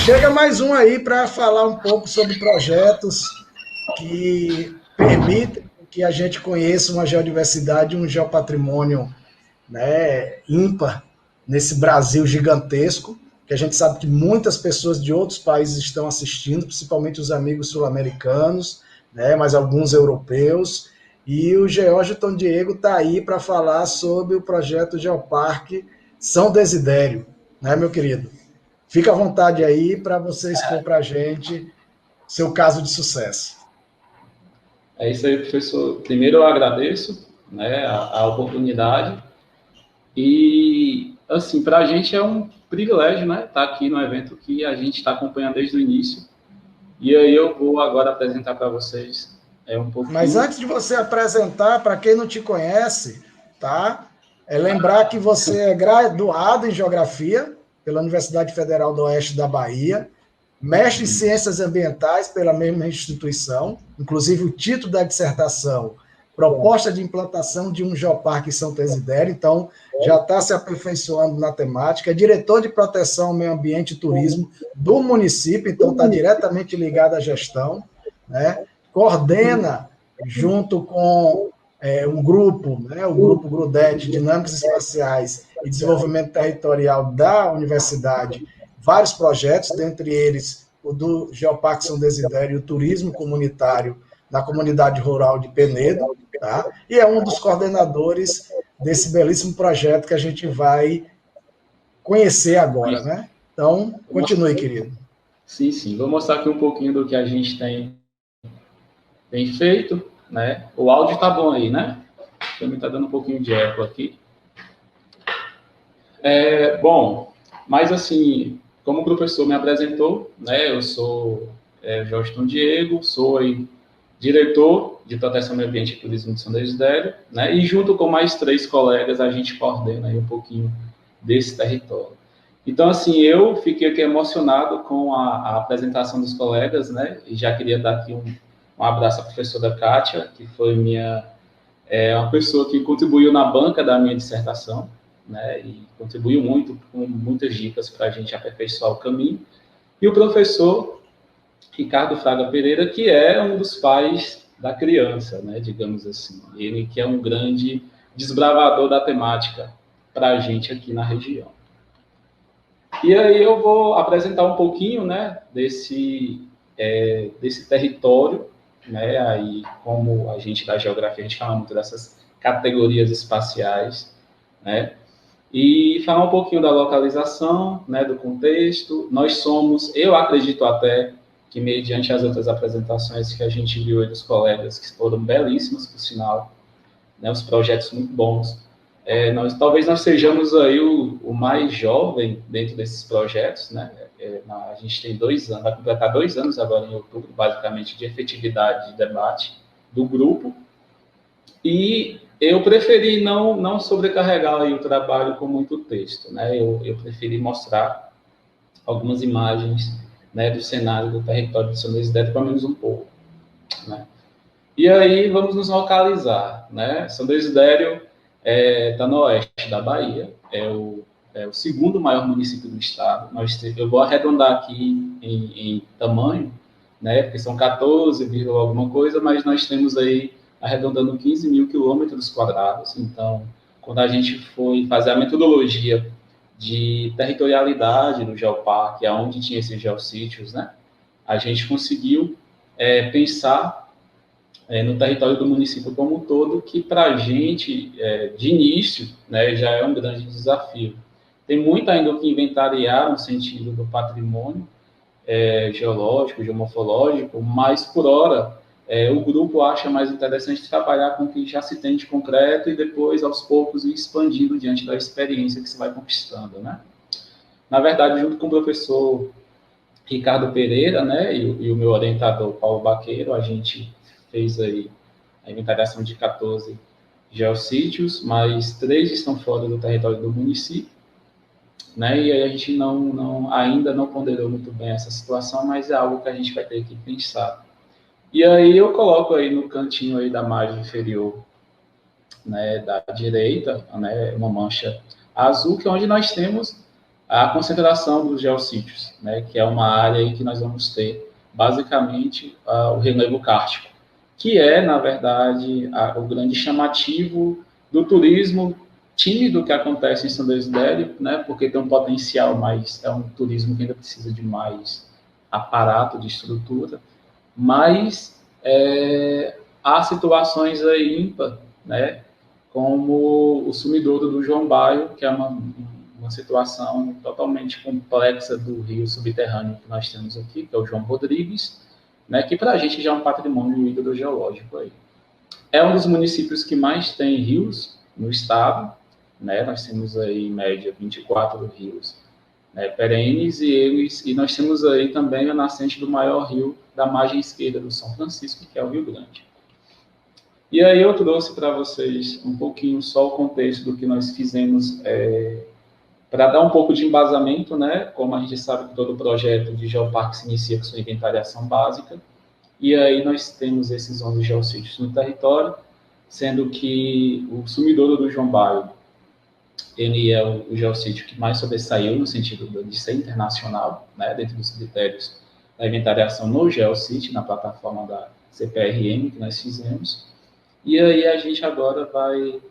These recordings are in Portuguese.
chega mais um aí para falar um pouco sobre projetos que permitem que a gente conheça uma geodiversidade, um geopatrimônio, né, ímpar nesse Brasil gigantesco, que a gente sabe que muitas pessoas de outros países estão assistindo, principalmente os amigos sul-americanos, né, mas alguns europeus. E o Geórgio Diego está aí para falar sobre o projeto Geoparque São Desidério, né, meu querido? Fica à vontade aí para você expor para a gente seu caso de sucesso. É isso aí, professor. Primeiro eu agradeço, né, a oportunidade e, assim, para a gente é um privilégio, né, estar aqui no evento que a gente está acompanhando desde o início. E aí eu vou agora apresentar para vocês um pouquinho. Mas antes de você apresentar, para quem não te conhece, tá? É lembrar que você é graduado em Geografia pela Universidade Federal do Oeste da Bahia, mestre em Ciências Ambientais pela mesma instituição, inclusive o título da dissertação, Proposta de Implantação de um Geoparque em São Desidério, então já está se aperfeiçoando na temática, é diretor de Proteção ao Meio Ambiente e Turismo do município, então está diretamente ligado à gestão, né? Coordena, junto com um grupo, né, o Grupo Grudete, Dinâmicas Espaciais e Desenvolvimento Territorial da Universidade, vários projetos, dentre eles o do Geoparque São Desidério e o turismo comunitário na comunidade rural de Penedo, tá? E é um dos coordenadores desse belíssimo projeto que a gente vai conhecer agora, né? Então, continue, querido. Sim, sim. Vou mostrar aqui um pouquinho do que a gente tem feito, né? O áudio tá bom aí, né? Também tá dando um pouquinho de eco aqui. Bom, mas assim, como o professor me apresentou, né? Eu sou Geórgio Diego, sou aí diretor de Proteção ao Meio Ambiente e Turismo de São Desidério, né? E junto com mais 3 colegas a gente coordena aí um pouquinho desse território. Então, assim, eu fiquei aqui emocionado com a apresentação dos colegas, né? E já queria dar aqui um abraço à professora Kátia, que foi uma pessoa que contribuiu na banca da minha dissertação, né? E contribuiu muito, com muitas dicas para a gente aperfeiçoar o caminho. E o professor Ricardo Fraga Pereira, que é um dos pais da criança, né? Digamos assim. Ele que é um grande desbravador da temática para a gente aqui na região. E aí eu vou apresentar um pouquinho, né, desse território, né, aí como a gente da geografia, a gente fala muito dessas categorias espaciais, né, e falar um pouquinho da localização, né, do contexto. Nós somos, eu acredito até que mediante as outras apresentações que a gente viu aí dos colegas, que foram belíssimas, por sinal, né, os projetos muito bons, talvez nós sejamos aí o mais jovem dentro desses projetos, né? A gente tem 2 anos, vai completar 2 anos agora em outubro, basicamente, de efetividade de debate do grupo. E eu preferi não sobrecarregar aí o trabalho com muito texto, né? Eu preferi mostrar algumas imagens, né, do cenário do território de São Desidério, pelo menos um pouco, né? E aí vamos nos localizar, né? São Desidério está no oeste da Bahia, é o 2º maior município do estado. Eu vou arredondar aqui em tamanho, né? Porque são 14, alguma coisa, mas nós temos aí arredondando 15 mil quilômetros quadrados. Então, quando a gente foi fazer a metodologia de territorialidade do Geoparque, aonde tinha esses geossítios, né? A gente conseguiu pensar no território do município como um todo, que para a gente, de início, né, já é um grande desafio. Tem muito ainda o que inventariar no sentido do patrimônio geológico, geomorfológico, mas, por hora, o grupo acha mais interessante trabalhar com o que já se tem de concreto e depois, aos poucos, ir expandindo diante da experiência que se vai conquistando, né? Na verdade, junto com o professor Ricardo Pereira, né, e o meu orientador, Paulo Baqueiro, a gente fez aí a inventariação de 14 geossítios, mas 3 estão fora do território do município, né? E aí a gente ainda não ponderou muito bem essa situação, mas é algo que a gente vai ter que pensar. E aí eu coloco aí no cantinho aí da margem inferior, né, da direita, né, uma mancha azul, que é onde nós temos a concentração dos geossítios, né, que é uma área aí que nós vamos ter, basicamente, o relevo kárstico, que é, na verdade, o grande chamativo do turismo tímido que acontece em São Desidério, né, porque tem um potencial, mas é um turismo que ainda precisa de mais aparato, de estrutura, mas há situações aí ímpar, né, como o sumidouro do João Baio, que é uma situação totalmente complexa do rio subterrâneo que nós temos aqui, que é o João Rodrigues, né, que para a gente já é um patrimônio hidrogeológico aí. É um dos municípios que mais tem rios no estado, né, nós temos aí, em média, 24 rios, né, perenes, e nós temos aí também a nascente do maior rio da margem esquerda do São Francisco, que é o Rio Grande. E aí eu trouxe para vocês um pouquinho só o contexto do que nós fizemos para dar um pouco de embasamento, né? Como a gente sabe que todo projeto de geoparque se inicia com sua inventariação básica, e aí nós temos esses 11 geossítios no território, sendo que o sumidouro do João Baio, ele é o geossítio que mais sobressaiu no sentido de ser internacional, né? Dentro dos critérios da inventariação no geossítio, na plataforma da CPRM que nós fizemos. E aí a gente agora vai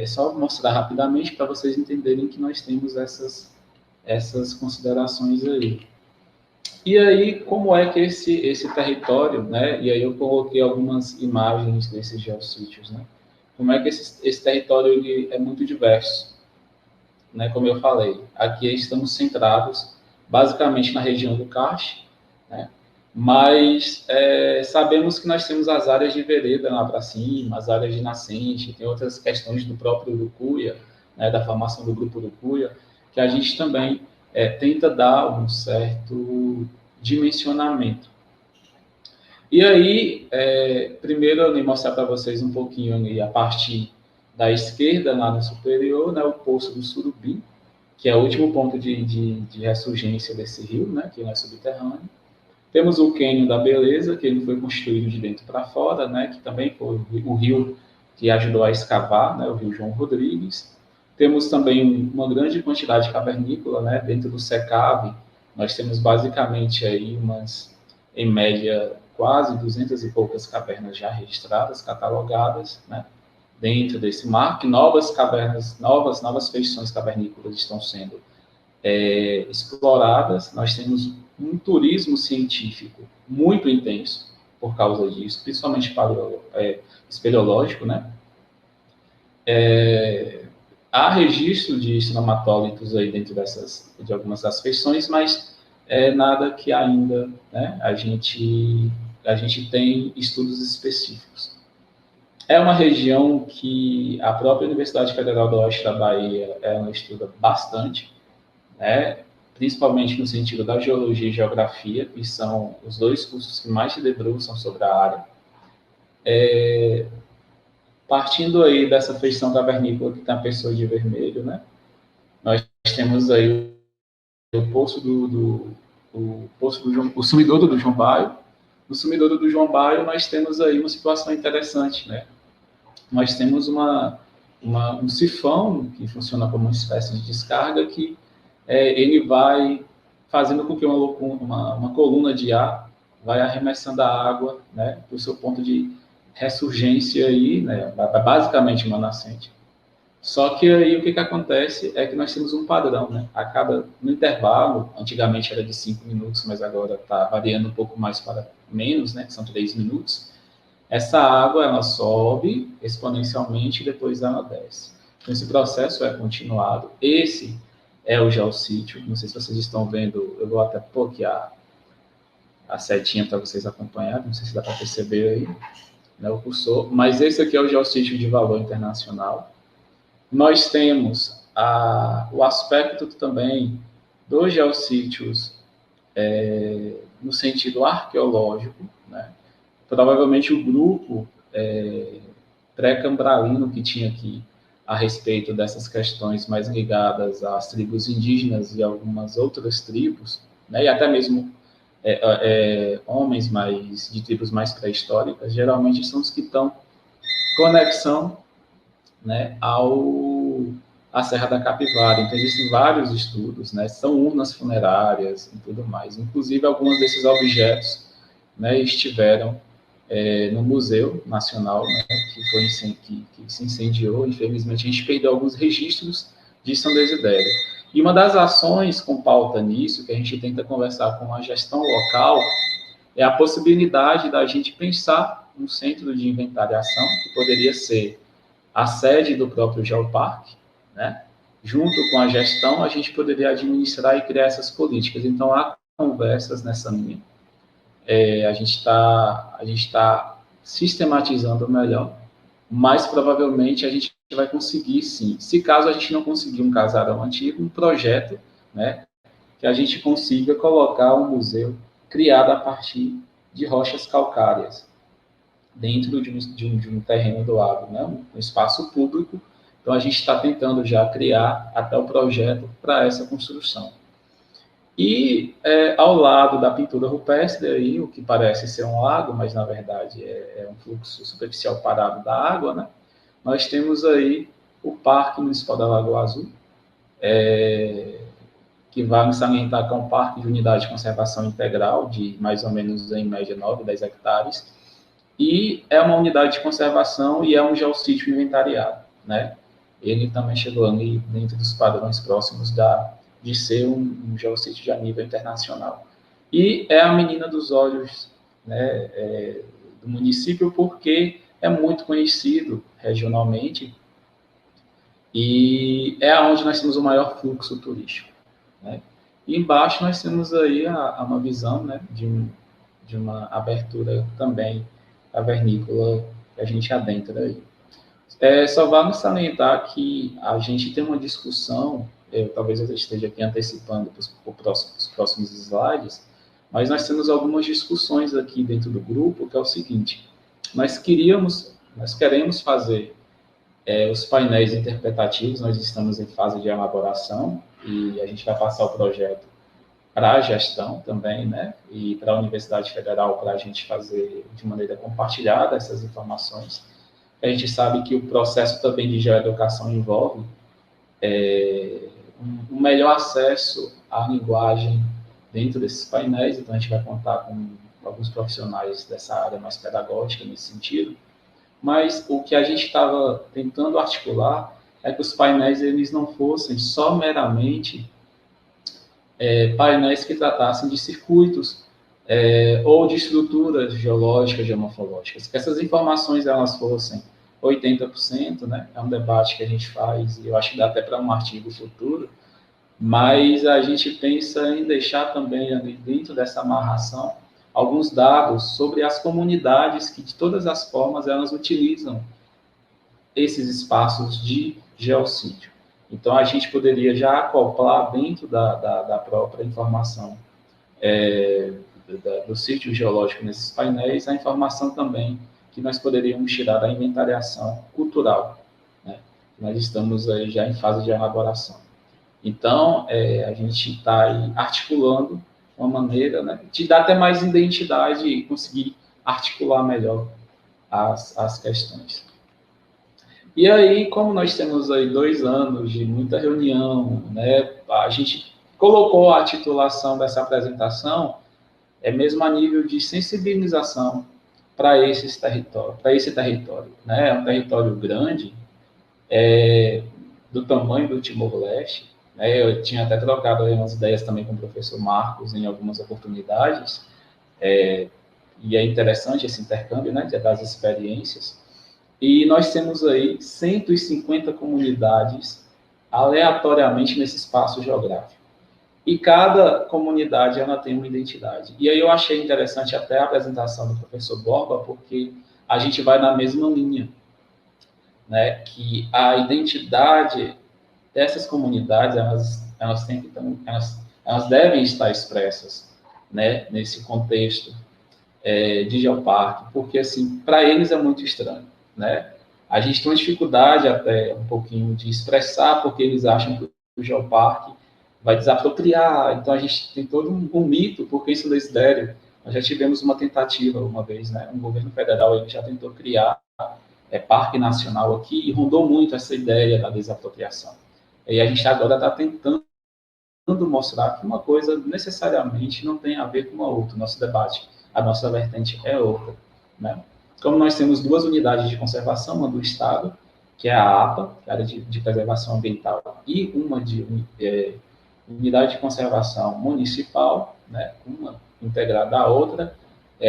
só mostrar rapidamente para vocês entenderem que nós temos essas considerações aí. E aí, como é que esse território, né? E aí eu coloquei algumas imagens desses geossítios, né? Como é que esse território ele é muito diverso, né? Como eu falei, aqui estamos centrados basicamente na região do Carche, né? Mas sabemos que nós temos as áreas de vereda lá para cima, as áreas de nascente, tem outras questões do próprio Urucuia, né, da formação do grupo Urucuia, que a gente também tenta dar um certo dimensionamento. E aí, primeiro eu vou mostrar para vocês um pouquinho ali, a parte da esquerda, lá no superior, né, o Poço do Surubim, que é o último ponto de ressurgência desse rio, né, que é subterrâneo. Temos o Cânion da Beleza, que ele foi construído de dentro para fora, né, que também foi o rio que ajudou a escavar, né, o rio João Rodrigues. Temos também uma grande quantidade de cavernícola, né, dentro do SECAV. Nós temos basicamente aí em média, quase 200 e poucas cavernas já registradas, catalogadas, né, dentro desse mar, que novas cavernas, novas feições cavernícolas estão sendo exploradas. Nós temos um turismo científico muito intenso por causa disso, principalmente espeleológico, né? Há registro de cinematólitos aí dentro de algumas das feições, mas nada que ainda, né, a gente tem estudos específicos. É uma região que a própria Universidade Federal do Oeste da Bahia ela estuda bastante, né? Principalmente no sentido da geologia e geografia, que são os dois cursos que mais se debruçam sobre a área. Partindo aí dessa feição cavernícola que tem a pessoa de vermelho, né? Nós temos aí o sumidouro do João Baio. No sumidouro do João Baio, nós temos aí uma situação interessante, né? Nós temos um sifão que funciona como uma espécie de descarga que ele vai fazendo com que uma coluna de ar vai arremessando a água, né, para o seu ponto de ressurgência aí, né, basicamente uma nascente. Só que aí o que acontece é que nós temos um padrão, né, no intervalo, antigamente era de 5 minutos, mas agora está variando um pouco mais para menos, né, são 3 minutos. Essa água ela sobe exponencialmente e depois ela desce. Então esse processo é continuado. Esse é o geossítio. Não sei se vocês estão vendo, eu vou até pôr aqui a setinha para vocês acompanharem, não sei se dá para perceber aí, né, o cursor, mas esse aqui é o geossítio de valor internacional. Nós temos o aspecto também dos geossítios no sentido arqueológico, né? Provavelmente o grupo pré-cambralino que tinha aqui a respeito dessas questões mais ligadas às tribos indígenas e algumas outras tribos, né, e até mesmo homens de tribos mais pré-históricas, geralmente são os que estão conexão, né, a Serra da Capivara. Então, existem vários estudos, né? São urnas funerárias e tudo mais. Inclusive, alguns desses objetos, né, estiveram no Museu Nacional, né, que se incendiou. Infelizmente, a gente perdeu alguns registros de São Desidério. E uma das ações com pauta nisso, que a gente tenta conversar com a gestão local, é a possibilidade da gente pensar um centro de inventariação, que poderia ser a sede do próprio Geoparque, né? Junto com a gestão, a gente poderia administrar e criar essas políticas. Então, há conversas nessa linha. A gente está sistematizando melhor, mas provavelmente a gente vai conseguir, sim. Se caso a gente não conseguir um casarão antigo, um projeto, né, que a gente consiga colocar um museu criado a partir de rochas calcárias, dentro de um terreno doado, né, um espaço público. Então, a gente está tentando já criar até o projeto para essa construção. E ao lado da pintura rupestre, aí, o que parece ser um lago, mas na verdade é um fluxo superficial parado da água, né? Nós temos aí o Parque Municipal da Lagoa Azul, que vai nos salientar que é um parque de unidade de conservação integral, de mais ou menos, em média, 9, 10 hectares, e é uma unidade de conservação e é um geossítio inventariado, né? Ele também chegou ali dentro dos padrões próximos de ser um geossítio de nível internacional. E é a menina dos olhos, né, do município, porque é muito conhecido regionalmente e é onde nós temos o maior fluxo turístico, né? E embaixo nós temos aí uma visão, né, de uma abertura também cavernícola que a gente adentra aí. Só vale salientar que a gente tem uma discussão, talvez eu esteja aqui antecipando para os próximos slides, mas nós temos algumas discussões aqui dentro do grupo, que é o seguinte: nós queremos fazer os painéis interpretativos, nós estamos em fase de elaboração e a gente vai passar o projeto para a gestão também, né, e para a Universidade Federal, para a gente fazer de maneira compartilhada essas informações. A gente sabe que o processo também de geoeducação envolve um melhor acesso à linguagem dentro desses painéis, então a gente vai contar com alguns profissionais dessa área mais pedagógica nesse sentido, mas o que a gente estava tentando articular é que os painéis eles não fossem só meramente painéis que tratassem de circuitos ou de estruturas geológicas, geomorfológicas, que essas informações elas fossem 80%, né? É um debate que a gente faz e eu acho que dá até para um artigo futuro, mas a gente pensa em deixar também ali dentro dessa amarração alguns dados sobre as comunidades que de todas as formas elas utilizam esses espaços de geossítio. Então a gente poderia já acoplar dentro da própria informação do sítio geológico nesses painéis a informação também que nós poderíamos tirar da inventariação cultural, né? Nós estamos aí já em fase de elaboração. Então, a gente está aí articulando uma maneira, né, de dar até mais identidade e conseguir articular melhor as questões. E aí, como nós temos aí 2 anos de muita reunião, né, a gente colocou a titulação dessa apresentação mesmo a nível de sensibilização para esse território, né? É um território grande, do tamanho do Timor-Leste, né? Eu tinha até trocado aí umas ideias também com o professor Marcos em algumas oportunidades, e é interessante esse intercâmbio, né, das experiências. E nós temos aí 150 comunidades aleatoriamente nesse espaço geográfico. E cada comunidade ela tem uma identidade. E aí eu achei interessante até a apresentação do professor Borba, porque a gente vai na mesma linha, né? Que a identidade dessas comunidades elas devem estar expressas, né? Nesse contexto de geoparque, porque assim para eles é muito estranho, né? A gente tem uma dificuldade até um pouquinho de expressar porque eles acham que o geoparque vai desapropriar. Então a gente tem todo um mito, porque isso é Desidério. Nós já tivemos uma tentativa uma vez, né? Um governo federal ele já tentou criar parque nacional aqui e rondou muito essa ideia da desapropriação. E a gente agora está tentando mostrar que uma coisa necessariamente não tem a ver com a outra. Nosso debate, a nossa vertente é outra, né? Como nós temos duas unidades de conservação, uma do Estado, que é a APA, que é a área de preservação ambiental, e uma de unidade de conservação municipal, né, uma integrada à outra,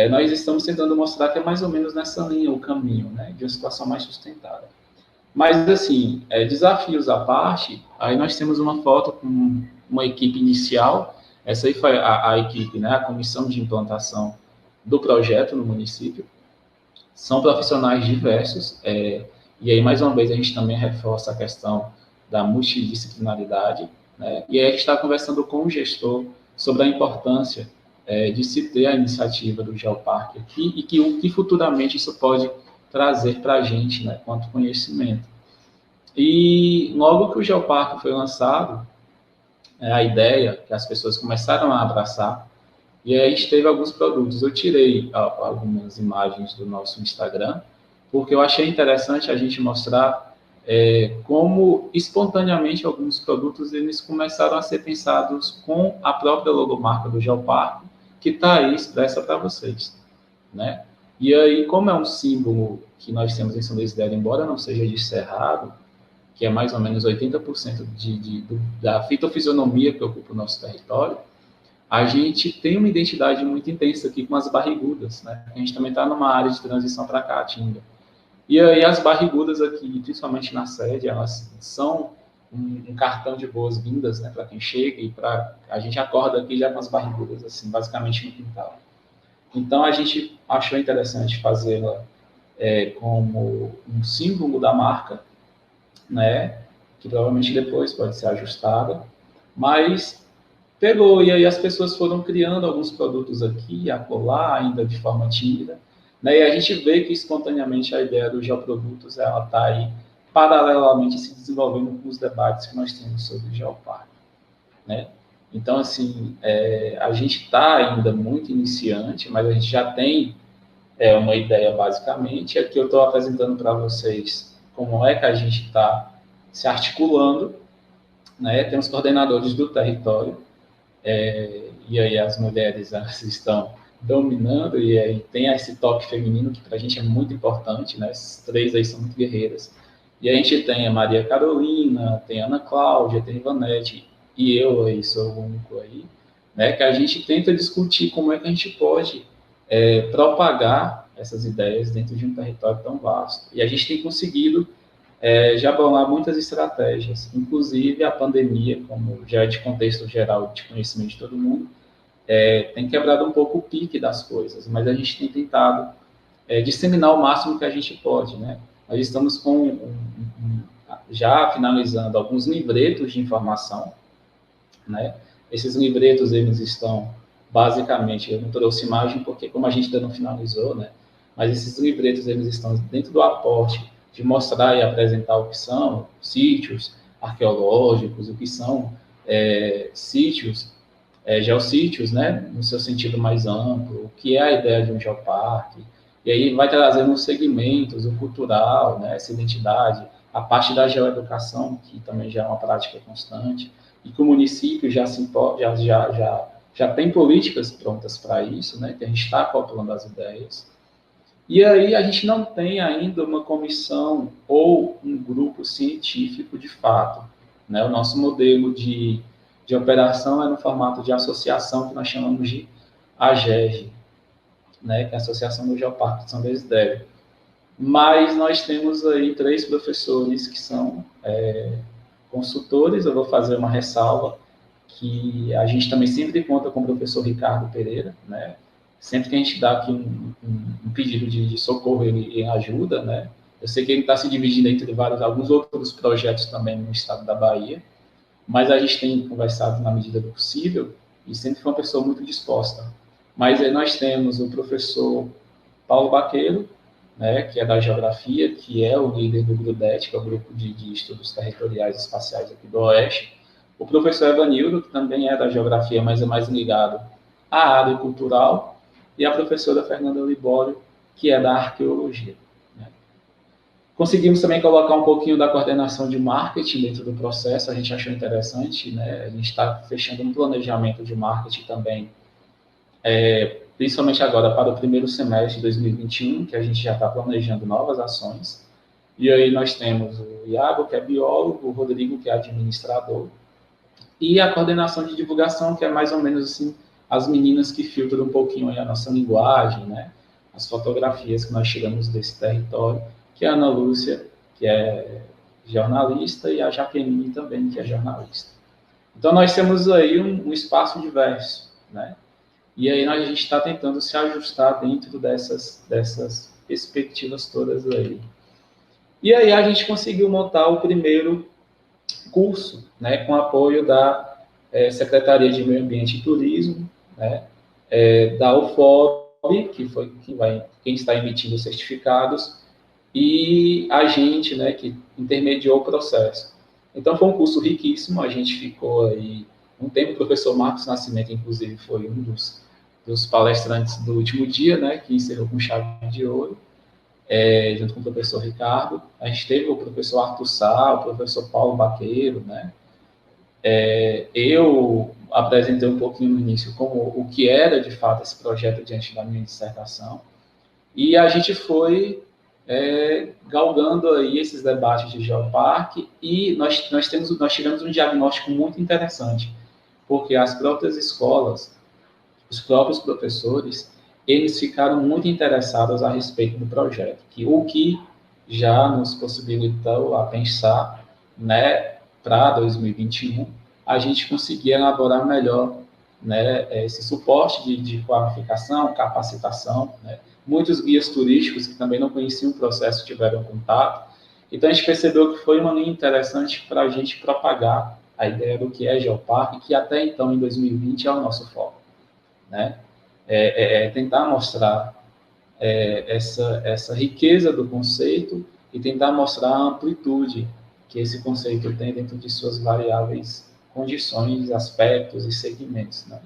nós estamos tentando mostrar que é mais ou menos nessa linha o caminho, né, de uma situação mais sustentável. Mas, assim, desafios à parte, aí nós temos uma foto com uma equipe inicial, essa aí foi a equipe, né, a comissão de implantação do projeto no município, são profissionais diversos, e aí, mais uma vez, a gente também reforça a questão da multidisciplinaridade, né, e aí a gente está conversando com o gestor sobre a importância de se ter a iniciativa do Geoparque aqui e que futuramente isso pode trazer para a gente, né, quanto conhecimento. E logo que o Geoparque foi lançado, a ideia que as pessoas começaram a abraçar, e aí a gente teve alguns produtos. Eu tirei algumas imagens do nosso Instagram, porque eu achei interessante a gente mostrar como espontaneamente alguns produtos eles começaram a ser pensados com a própria logomarca do Geoparque, que está aí expressa para vocês, né? E aí, como é um símbolo que nós temos em São Luís del, embora não seja de Cerrado, que é mais ou menos 80% da fitofisionomia que ocupa o nosso território, a gente tem uma identidade muito intensa aqui com as barrigudas, né? A gente também está numa área de transição para Caatinga. E aí as barrigudas aqui, principalmente na sede, elas são um cartão de boas-vindas, né, para quem chega, e a gente acorda aqui já com as barrigudas, assim, basicamente no quintal. Então a gente achou interessante fazê-la como um símbolo da marca, né, que provavelmente depois pode ser ajustada, mas pegou, e aí as pessoas foram criando alguns produtos aqui e acolá, ainda de forma tímida, né, e a gente vê que espontaneamente a ideia dos geoprodutos ela está aí paralelamente se desenvolvendo com os debates que nós temos sobre o Geoparque, né? Então, assim, a gente está ainda muito iniciante, mas a gente já tem uma ideia basicamente. Aqui eu estou apresentando para vocês como é que a gente está se articulando, né? Tem os coordenadores do território, e aí as mulheres elas estão dominando, e aí tem esse toque feminino que para a gente é muito importante, né? Esses três aí são muito guerreiras. E a gente tem a Maria Carolina, tem a Ana Cláudia, tem a Ivanete, e eu aí sou o único aí, né? Que a gente tenta discutir como é que a gente pode propagar essas ideias dentro de um território tão vasto. E a gente tem conseguido já bolar muitas estratégias, inclusive a pandemia, como já é de contexto geral, de conhecimento de todo mundo, tem quebrado um pouco o pique das coisas, mas a gente tem tentado disseminar o máximo que a gente pode, né? Nós estamos já finalizando alguns livretos de informação, né? Esses livretos, eles estão basicamente, eu não trouxe imagem porque como a gente ainda não finalizou, né? Mas esses livretos, eles estão dentro do aporte de mostrar e apresentar o que são sítios arqueológicos, o que são sítios, geossítios, né? No seu sentido mais amplo, o que é a ideia de um geoparque. E aí vai trazendo os segmentos, o cultural, né, essa identidade, a parte da geoeducação, que também já é uma prática constante, e que o município já tem políticas prontas para isso, né, que a gente está acoplando as ideias. E aí a gente não tem ainda uma comissão ou um grupo científico de fato, né? O nosso modelo de operação é no formato de associação, que nós chamamos de AGEG, né, que é a Associação do Geoparque de São Desidério. Mas nós temos aí 3 professores que são consultores. Eu vou fazer uma ressalva que a gente também sempre conta com o professor Ricardo Pereira, né? Sempre que a gente dá aqui um pedido de socorro, ele ajuda, né? Eu sei que ele está se dividindo entre alguns outros projetos também no estado da Bahia, mas a gente tem conversado na medida do possível e sempre foi uma pessoa muito disposta. Mas aí nós temos o professor Paulo Baqueiro, né, que é da Geografia, que é o líder do GRUDET, que é o Grupo de Estudos Territoriais Espaciais aqui do Oeste. O professor Evanildo, que também é da Geografia, mas é mais ligado à área cultural. E a professora Fernanda Libório, que é da Arqueologia. Né? Conseguimos também colocar um pouquinho da coordenação de marketing dentro do processo, a gente achou interessante, né? A gente está fechando um planejamento de marketing também, principalmente agora para o primeiro semestre de 2021, que a gente já está planejando novas ações. E aí nós temos o Iago, que é biólogo, o Rodrigo, que é administrador, e a coordenação de divulgação, que é mais ou menos assim, as meninas que filtram um pouquinho a nossa linguagem, né? As fotografias que nós tiramos desse território, que é a Ana Lúcia, que é jornalista, e a Jaqueline também, que é jornalista. Então, nós temos aí um espaço diverso, né? E aí a gente está tentando se ajustar dentro dessas perspectivas todas aí. E aí a gente conseguiu montar o primeiro curso, né, com apoio da Secretaria de Meio Ambiente e Turismo, né, da UFOB, que foi quem está emitindo os certificados, e a gente, né, que intermediou o processo. Então, foi um curso riquíssimo, a gente ficou aí um tempo, o professor Marcos Nascimento, inclusive, foi um dos palestrantes do último dia, né, que encerrou com chave de ouro, junto com o professor Ricardo. A gente teve o professor Arthur Sá, o professor Paulo Baqueiro, né. Eu apresentei um pouquinho no início como o que era, de fato, esse projeto diante da minha dissertação, e a gente foi galgando aí esses debates de geoparque, e nós tivemos um diagnóstico muito interessante, porque as próprias escolas, os próprios professores, eles ficaram muito interessados a respeito do projeto, o que já nos possibilitou a pensar, né, para 2021, a gente conseguir elaborar melhor, né, esse suporte de qualificação, capacitação, né. Muitos guias turísticos que também não conheciam o processo tiveram contato. Então, a gente percebeu que foi uma linha interessante para a gente propagar a ideia do que é geoparque, que até então, em 2020, é o nosso foco, né? Tentar mostrar essa riqueza do conceito e tentar mostrar a amplitude que esse conceito tem dentro de suas variáveis condições, aspectos e segmentos, né?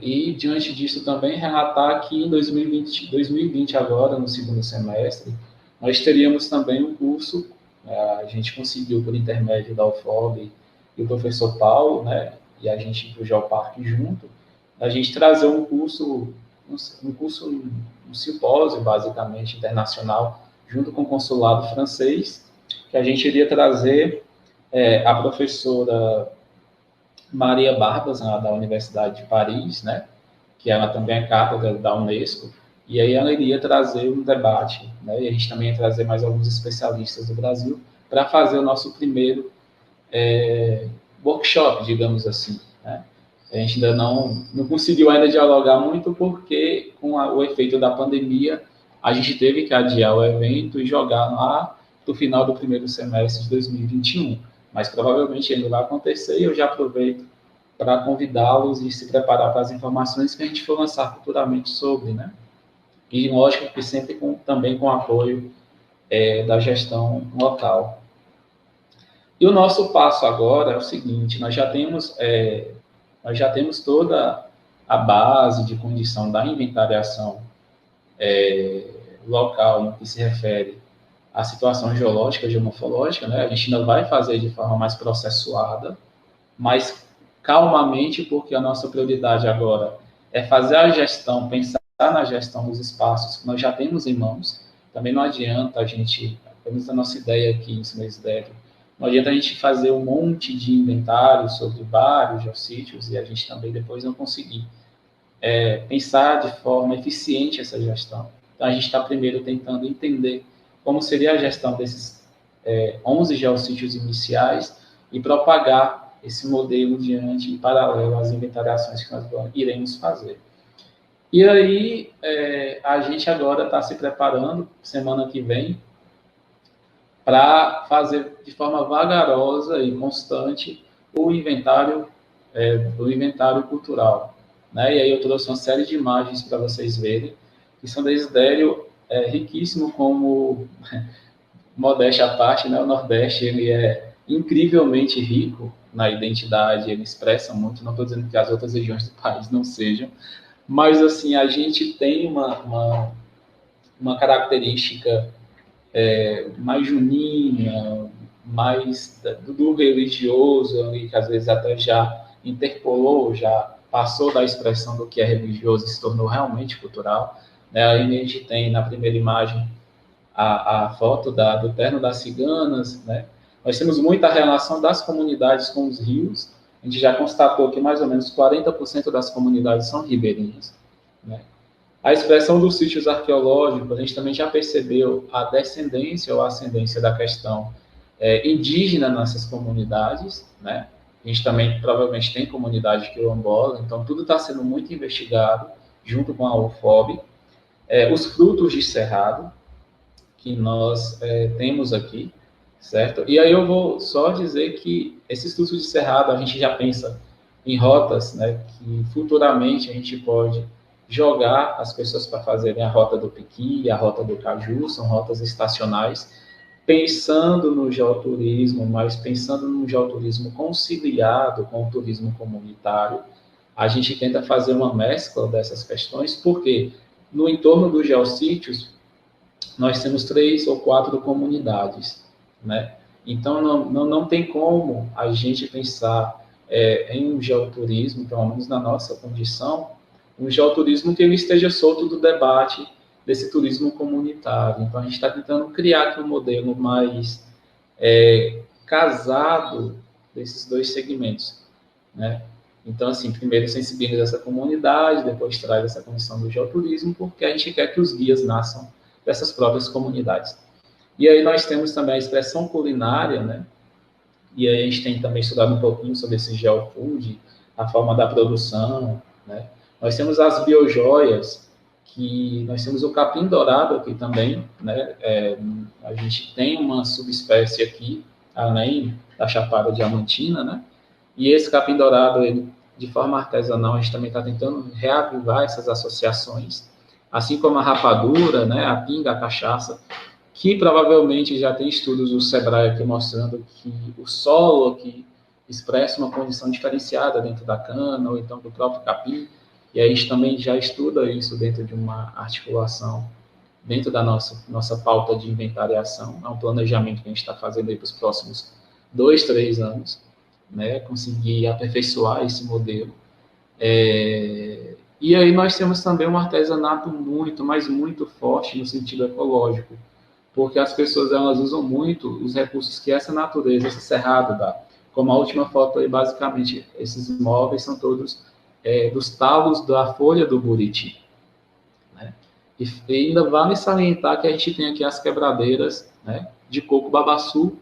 E, diante disso, também relatar que em 2020 agora, no segundo semestre, nós teríamos também um curso, a gente conseguiu, por intermédio da UFOB e o professor Paulo, né, e a gente do Geoparque junto, a gente trazer um simpósio, basicamente, internacional, junto com o consulado francês, que a gente iria trazer a professora Maria Barbas, da Universidade de Paris, né, que ela também é cátedra da Unesco, e aí ela iria trazer um debate, né, e a gente também ia trazer mais alguns especialistas do Brasil para fazer o nosso primeiro workshop, digamos assim, né. A gente ainda não conseguiu ainda dialogar muito, porque com o efeito da pandemia, a gente teve que adiar o evento e jogar lá para o final do primeiro semestre de 2021. Mas provavelmente ele vai acontecer, e eu já aproveito para convidá-los e se preparar para as informações que a gente for lançar futuramente sobre, né? E, lógico, que sempre também com apoio da gestão local. E o nosso passo agora é o seguinte: nós já temos toda a base de condição da inventariação local, no que se refere à situação geológica, geomorfológica, né? A gente ainda vai fazer de forma mais processuada, mas calmamente, porque a nossa prioridade agora é fazer a gestão, pensar na gestão dos espaços que nós já temos em mãos. Também não adianta a gente, temos a nossa ideia aqui em São Isidério, não adianta a gente fazer um monte de inventário sobre vários geossítios e a gente também depois não conseguir pensar de forma eficiente essa gestão. Então, a gente está primeiro tentando entender como seria a gestão desses 11 geossítios iniciais e propagar esse modelo diante, em paralelo às inventariações que nós iremos fazer. E aí, a gente agora está se preparando, semana que vem, para fazer de forma vagarosa e constante o inventário cultural, né? E aí eu trouxe uma série de imagens para vocês verem, que São Desidério é riquíssimo, como modéstia à parte, né? O Nordeste, ele é incrivelmente rico na identidade, ele expressa muito, não estou dizendo que as outras regiões do país não sejam, mas, assim, a gente tem uma uma característica mais junina, mais do religioso, que às vezes até já interpolou, já passou da expressão do que é religioso e se tornou realmente cultural. Né? Aí a gente tem na primeira imagem a foto do terno das ciganas, né? Nós temos muita relação das comunidades com os rios. A gente já constatou que mais ou menos 40% das comunidades são ribeirinhas, né? A expressão dos sítios arqueológicos, a gente também já percebeu a descendência ou ascendência da questão indígena nessas comunidades, né? A gente também provavelmente tem comunidade quilombola, então tudo está sendo muito investigado junto com a UFOB. Os frutos de cerrado que nós temos aqui, certo? E aí eu vou só dizer que esses frutos de cerrado a gente já pensa em rotas, né, que futuramente a gente pode jogar as pessoas para fazerem a rota do Piqui, a rota do Caju, são rotas estacionais, pensando no geoturismo, mas pensando no geoturismo conciliado com o turismo comunitário. A gente tenta fazer uma mescla dessas questões, porque no entorno dos geossítios nós temos 3 ou 4 comunidades, né? Então não tem como a gente pensar em um geoturismo, pelo menos na nossa condição, um geoturismo que ele esteja solto do debate desse turismo comunitário. Então, a gente está tentando criar aqui um modelo mais casado desses 2 segmentos, né? Então, assim, primeiro sensibiliza essa comunidade, depois traz essa condição do geoturismo, porque a gente quer que os guias nasçam dessas próprias comunidades. E aí nós temos também a expressão culinária, né? E aí a gente tem também estudado um pouquinho sobre esse geofood, a forma da produção, né? Nós temos as biojoias, que nós temos o capim dourado aqui também, né? A gente tem uma subespécie aqui, além da chapada diamantina, né? E esse capim dourado, ele, de forma artesanal, a gente também está tentando reavivar essas associações, assim como a rapadura, né? A pinga, a cachaça, que provavelmente já tem estudos do Sebrae aqui mostrando que o solo aqui expressa uma condição diferenciada dentro da cana, ou então do próprio capim, e a gente também já estuda isso dentro de uma articulação, dentro da nossa pauta de inventariação, é um planejamento que a gente está fazendo aí para os próximos 2, 3 anos, né, conseguir aperfeiçoar esse modelo. E aí nós temos também um artesanato muito, mas muito forte no sentido ecológico, porque as pessoas elas usam muito os recursos que essa natureza, esse cerrado dá. Como a última foto aí, basicamente, esses móveis são todos dos talos da folha do buriti, né? E ainda vale salientar que a gente tem aqui as quebradeiras, né, de coco babaçu,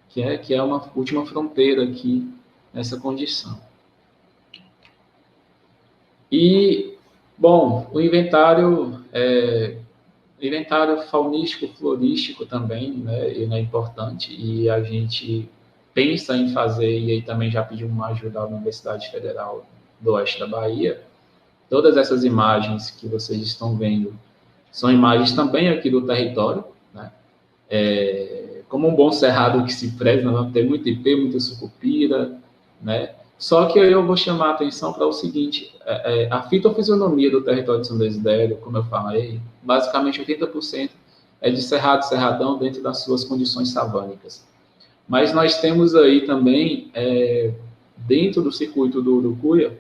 que é uma última fronteira aqui nessa condição. E, bom, o inventário faunístico, florístico também, né, ele é importante, e a gente pensa em fazer, e aí também já pediu uma ajuda à Universidade Federal do Oeste da Bahia. Todas essas imagens que vocês estão vendo são imagens também aqui do território, né? Como um bom cerrado que se preza, nós vamos ter muito ipê, muita sucupira, né? Só que eu vou chamar a atenção para o seguinte, a fitofisionomia do território de São Desidério, como eu falei, basicamente 80% é de cerrado, cerradão, dentro das suas condições savânicas. Mas nós temos aí também, dentro do circuito do Urucuia,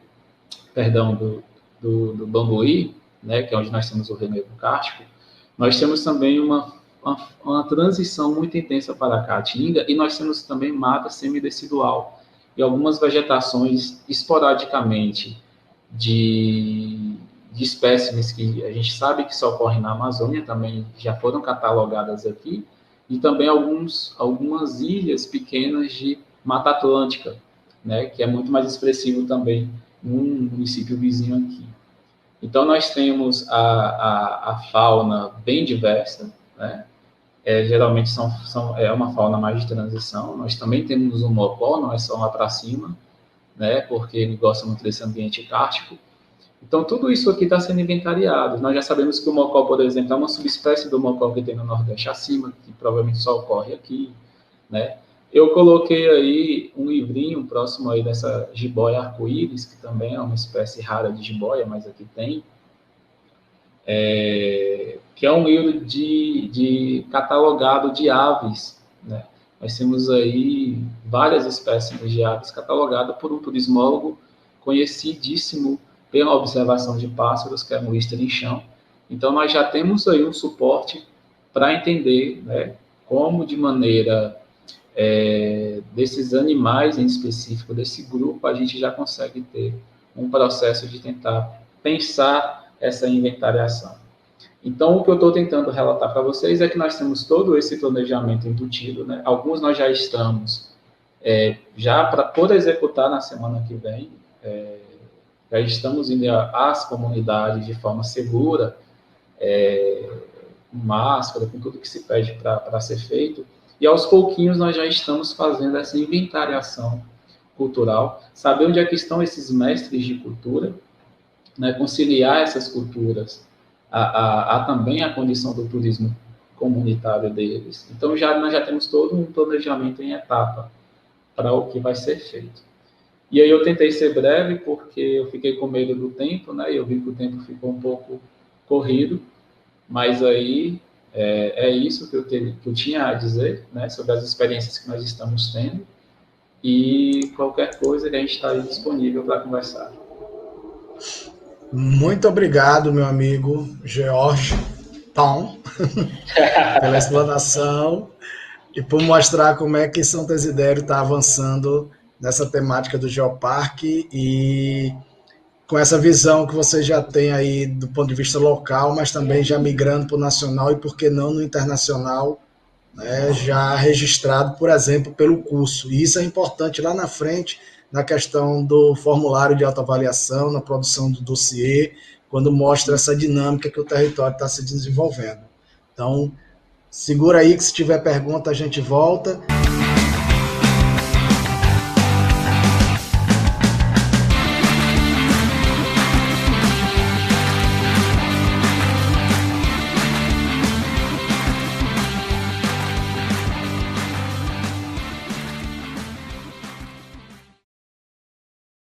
perdão, do Bambuí, né, que é onde nós temos o relevo kárstico, nós temos também uma transição muito intensa para a caatinga, e nós temos também mata semidecidual, e algumas vegetações esporadicamente de espécimes que a gente sabe que só ocorrem na Amazônia, também já foram catalogadas aqui, e também algumas ilhas pequenas de Mata Atlântica, né, que é muito mais expressivo também num município vizinho aqui. Então, nós temos a fauna bem diversa, né? Geralmente é uma fauna mais de transição. Nós também temos o mocó, não é só lá para cima, né? Porque ele gosta muito desse ambiente kárstico. Então, tudo isso aqui está sendo inventariado. Nós já sabemos que o mocó, por exemplo, é uma subespécie do mocó que tem no Nordeste acima, que provavelmente só ocorre aqui, né? Eu coloquei aí um livrinho próximo aí dessa jiboia arco-íris, que também é uma espécie rara de jiboia, mas aqui tem, que é um livro de catalogado de aves, né? Nós temos aí várias espécies de aves catalogadas por um turismólogo conhecidíssimo pela observação de pássaros, que é o Mr. Inchão. Então, nós já temos aí um suporte para entender, né, como de maneira desses animais em específico, desse grupo, a gente já consegue ter um processo de tentar pensar essa inventariação. Então, o que eu estou tentando relatar para vocês é que nós temos todo esse planejamento embutido, né? Alguns nós já estamos por executar na semana que vem, já estamos indo às comunidades de forma segura, com máscara, com tudo que se pede para ser feito, e aos pouquinhos nós já estamos fazendo essa inventariação cultural, saber onde é que estão esses mestres de cultura, né? Conciliar essas culturas a também a condição do turismo comunitário deles. Então, nós já temos todo um planejamento em etapa para o que vai ser feito. E aí eu tentei ser breve, porque eu fiquei com medo do tempo, né? Eu vi que o tempo ficou um pouco corrido, mas aí é isso que eu tinha a dizer, né? Sobre as experiências que nós estamos tendo, e qualquer coisa que a gente está aí disponível para conversar. Muito obrigado, meu amigo George Tom, pela explanação e por mostrar como é que São Desidério está avançando nessa temática do Geoparque e com essa visão que você já tem aí do ponto de vista local, mas também já migrando para o nacional e, por que não, no internacional, né, já registrado, por exemplo, pelo curso. E isso é importante lá na frente, na questão do formulário de autoavaliação, na produção do dossiê, quando mostra essa dinâmica que o território está se desenvolvendo. Então, segura aí que se tiver pergunta a gente volta.